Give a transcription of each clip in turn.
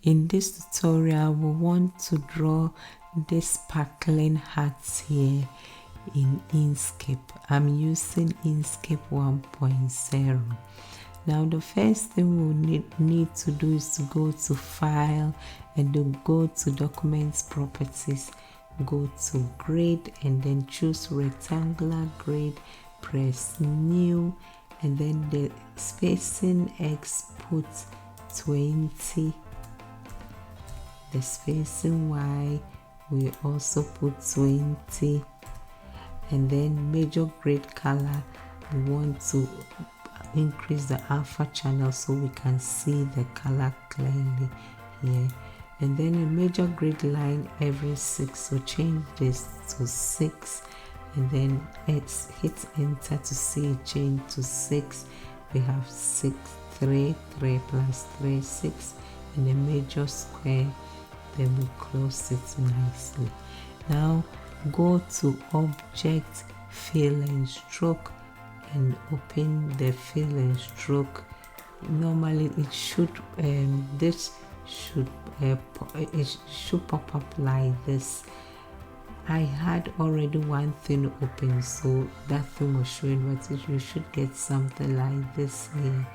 In this tutorial, we want to draw this sparkling hearts here in Inkscape. I'm using Inkscape 1.0. Now the first thing we need to do is to go to File and then go to Documents Properties, go to Grid and then choose Rectangular Grid, press New, and then the spacing X put 20, the spacing Y we also put 20, and then major grid color we want to increase the alpha channel so we can see the color clearly here, and then a major grid line every 6, so change this to 6, and then it's hit enter to see it change to 6. We have 6, 3 plus 3, 6 in a major square, then we close it nicely. Now go to Object, Fill and Stroke and open the Fill and Stroke. Normally it should it should pop up like this. I had already one thing open, so that thing was showing, but you should get something like this here.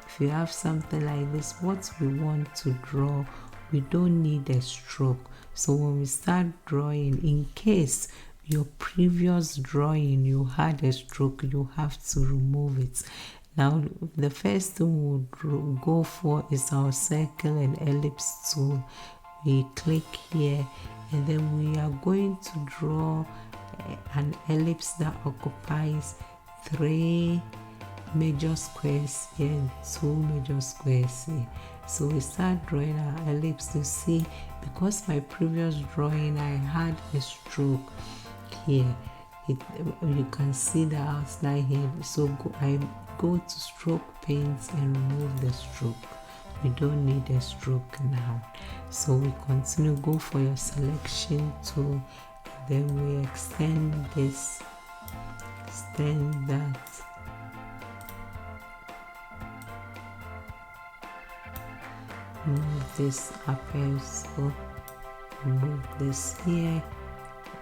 If you have something like this, what we want to draw, we don't need a stroke. So when we start drawing, in case your previous drawing you had a stroke, you have to remove it. Now the first thing we'll go for is our circle and ellipse tool. We click here and then we are going to draw an ellipse that occupies 3 major squares here and 2 major squares here. So we start drawing our ellipse. To see, because my previous drawing I had a stroke here, you can see the outline here. So I go to stroke paints and remove the stroke. We don't need a stroke now. So we continue, go for your selection tool, then we extend this, extend that, move this up also, move this here,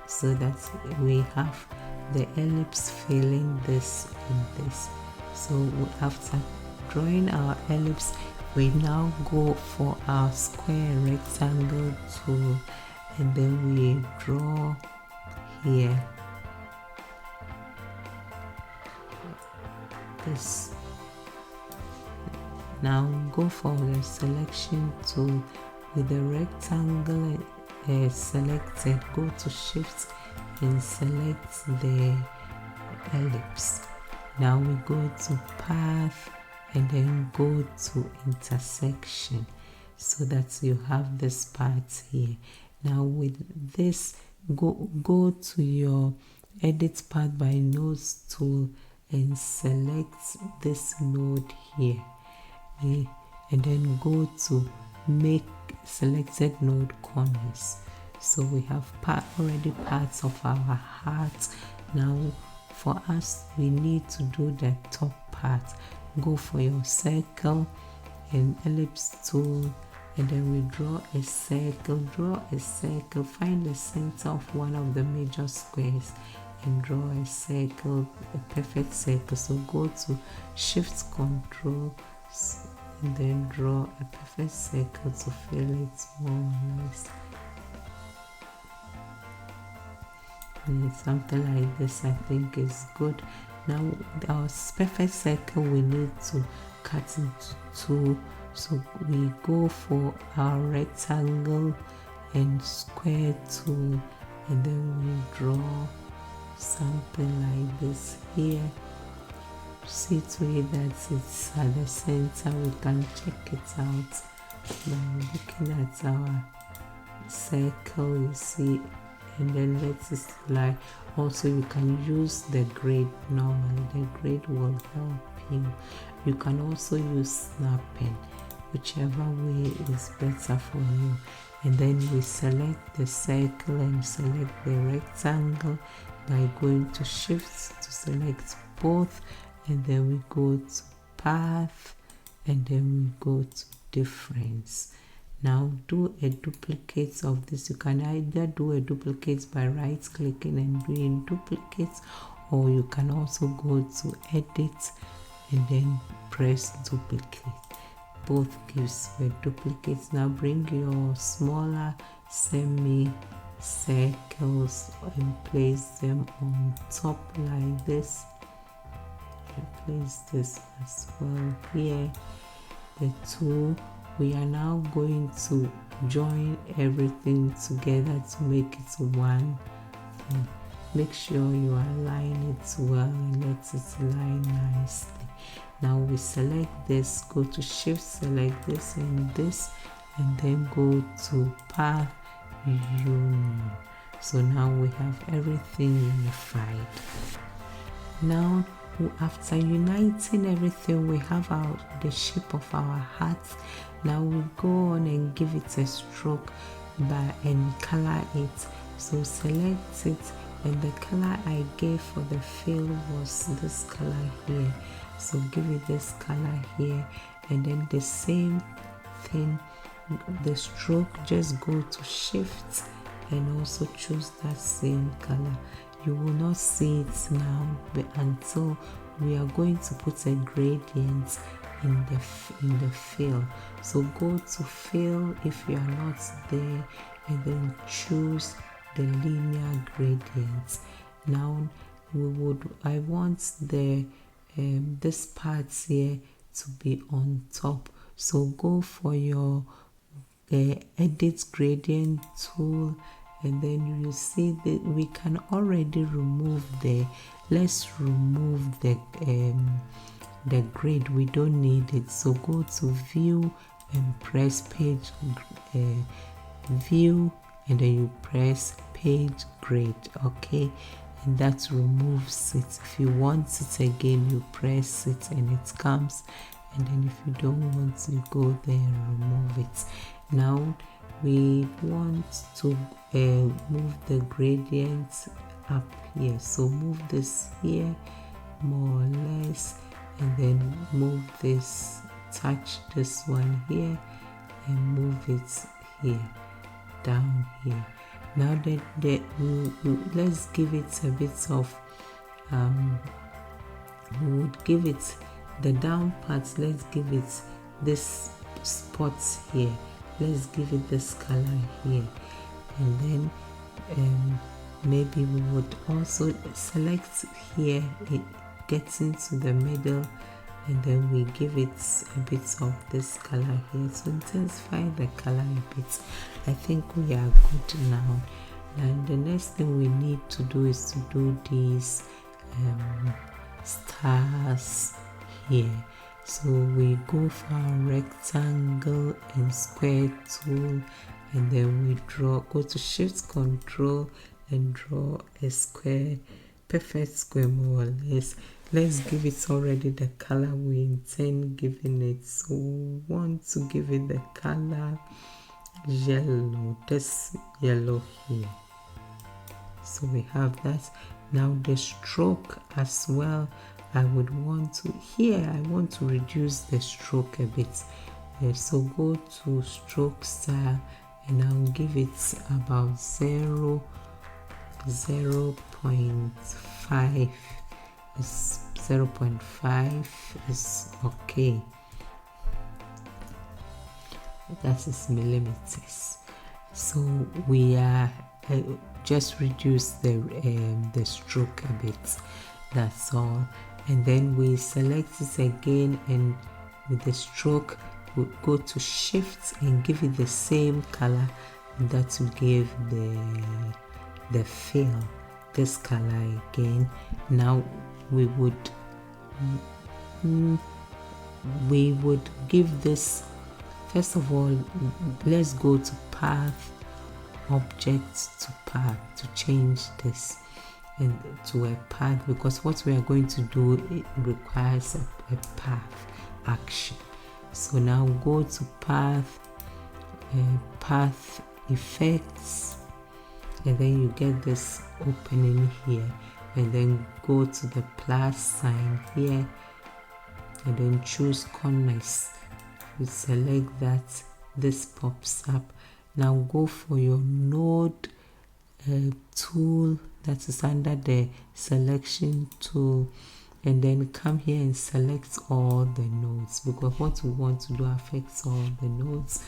so that we have the ellipse filling this and this. So after drawing our ellipse, we now go for our square rectangle tool and then we draw here this. Now go for the selection tool with the rectangle selected, go to Shift and select the ellipse. Now we go to Path and then go to Intersection, so that you have this part here. Now with this, go to your Edit Path by Nodes tool and select this node here, and then go to Make Selected Node Corners. So we have already parts of our heart. Now for us, we need to do the top part. Go for your circle and ellipse tool and then we draw a circle. Find the center of one of the major squares and draw a circle, a perfect circle. So go to Shift Control and then draw a perfect circle to fill it more or less. And something like this I think is good. Now our perfect circle we need to cut into 2, so we go for our rectangle and square tool and then we draw something like this here. See to it that it's at the center. We can check it out by looking at our circle, you see, and then let's like also you can use the grid. Normally the grid will help you. You can also use snapping, whichever way is better for you. And then we select the circle and select the rectangle by going to Shift to select both, and then we go to Path and then we go to Difference. Now do a duplicate of this. You can either do a duplicate by right clicking and doing duplicates, or you can also go to edit and then press duplicate. Both gives a duplicate. Now bring your smaller semi circles and place them on top like this. And place this as well here. The two, we are now going to join everything together to make it one thing. Make sure you align it well and let it lie nicely. Now we select this, go to shift, select this and this, and then go to path union. So now we have everything unified. Now after uniting everything, we have the shape of our heart. Now we go on and give it a stroke and color it. So select it, and the color I gave for the fill was this color here. So give it this color here, and then the same thing, the stroke, just go to shift and also choose that same color. You will not see it now, but until we are going to put a gradient in the fill. So go to fill if you are not there, and then choose the linear gradient. Now I want this part here to be on top. So go for your edit gradient tool, and then you see that we can already remove let's remove the grid. We don't need it. So go to view and press page view, and then you press page grade. Okay, and that removes it. If you want it again, you press it and it comes, and then if you don't want to, go there and remove it. Now we want to move the gradient up here. So move this here more or less, and then move this, touch this one here and move it here, down here. Now let's give it a bit of we would give it the down parts. Let's give it this spots here. Let's give it this color here, and then maybe we would also select here, it gets into the middle, and then we give it a bit of this color here to intensify the color a bit. I think we are good now, and the next thing we need to do is to do these stars here. So we go for our rectangle and square tool, and then we go to shift control and draw a square, perfect square more or less. Let's give it already the color we intend giving it. So we want to give it the color yellow, this yellow here. So we have that. Now the stroke as well, I would want to, here I want to reduce the stroke a bit. So go to stroke style, and I'll give it about 0.5. Is 0.5 is okay. That is millimeters. So we are just reduce the stroke a bit. That's all. And then we select it again, and with the stroke we go to shift and give it the same color that we gave the fill, this color again. Now we would give this, first of all, let's go to path, object to path, to change this and to a path, because what we are going to do, it requires a path action. So now go to path, path effects, and then you get this opening here, and then go to the plus sign here, and then choose corners. You select that this pops up. Now go for your node tool that is under the selection tool, and then come here and select all the nodes, because what we want to do affects all the nodes.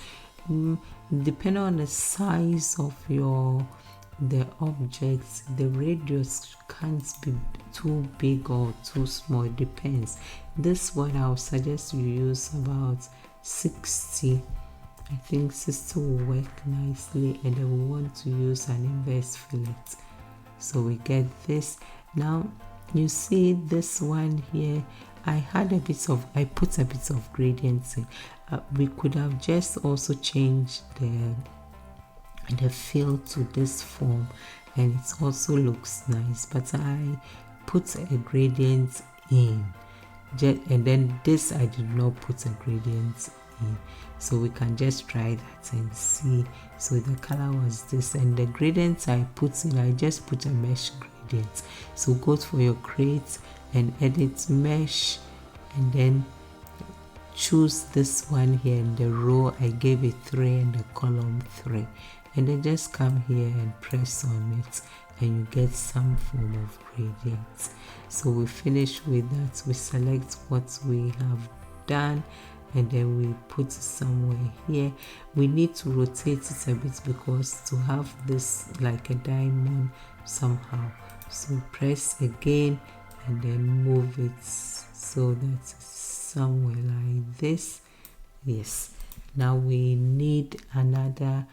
Depending on the size of the objects, the radius can't be too big or too small, it depends. This one I would suggest you use about 60. I think 60 will work nicely, and then we want to use an inverse fillet. So we get this. Now you see this one here, I put a bit of gradients in. We could have just also changed the fill to this form, and it also looks nice, but I put a gradient in, and then this I did not put a gradient in, so we can just try that and see. So the color was this, and the gradients I put in, I just put a mesh gradient. So go for your create and edit mesh, and then choose this one here in the row. I gave it 3 and the column 3, and then just come here and press on it, and you get some form of gradient. So we finish with that. We select what we have done, and then we put it somewhere here. We need to rotate it a bit, because to have this like a diamond somehow. So press again and then move it so that it's somewhere like this. Yes. Now we need another,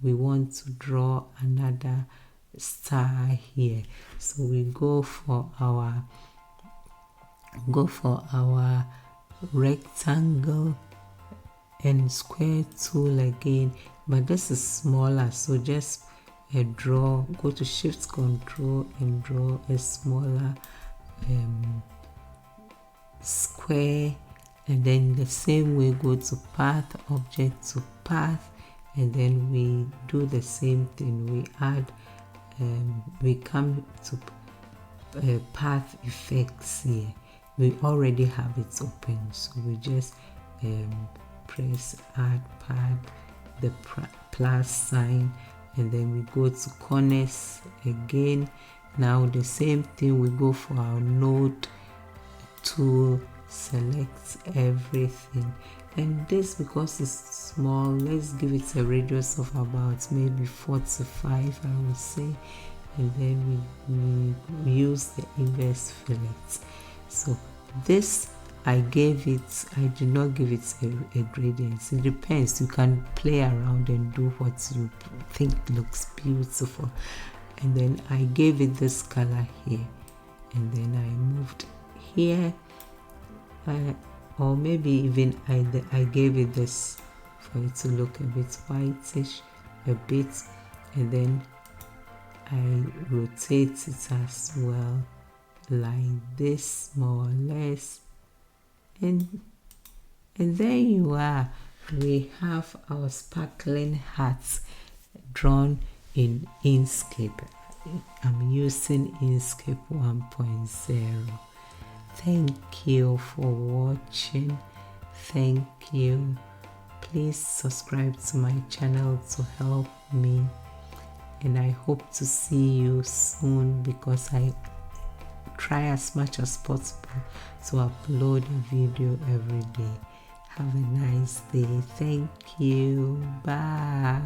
we want to draw another star here. So we go for our rectangle and square tool again, but this is smaller, so just go to Shift Control and draw a smaller square, and then the same way go to path, object to path, and then we do the same thing. We add we come to path effects here. We already have it open, so we just press add path, the plus sign, and then we go to corners again. Now the same thing, we go for our node tool, select everything, and this, because it's small, let's give it a radius of about maybe 45, I would say, and then we use the inverse fillet. So this I did not give it a gradient. It depends, you can play around and do what you think looks beautiful. And then I gave it this color here, and then I moved here, or maybe even I gave it this for it to look a bit whitish a bit, and then I rotate it as well like this, more or less, and there you are. We have our sparkling hearts drawn in Inkscape. I'm using Inkscape 1.0. Thank you for watching. Thank you. Please subscribe to my channel to help me, and I hope to see you soon, because I try as much as possible to upload a video every day. Have a nice day. Thank you. Bye.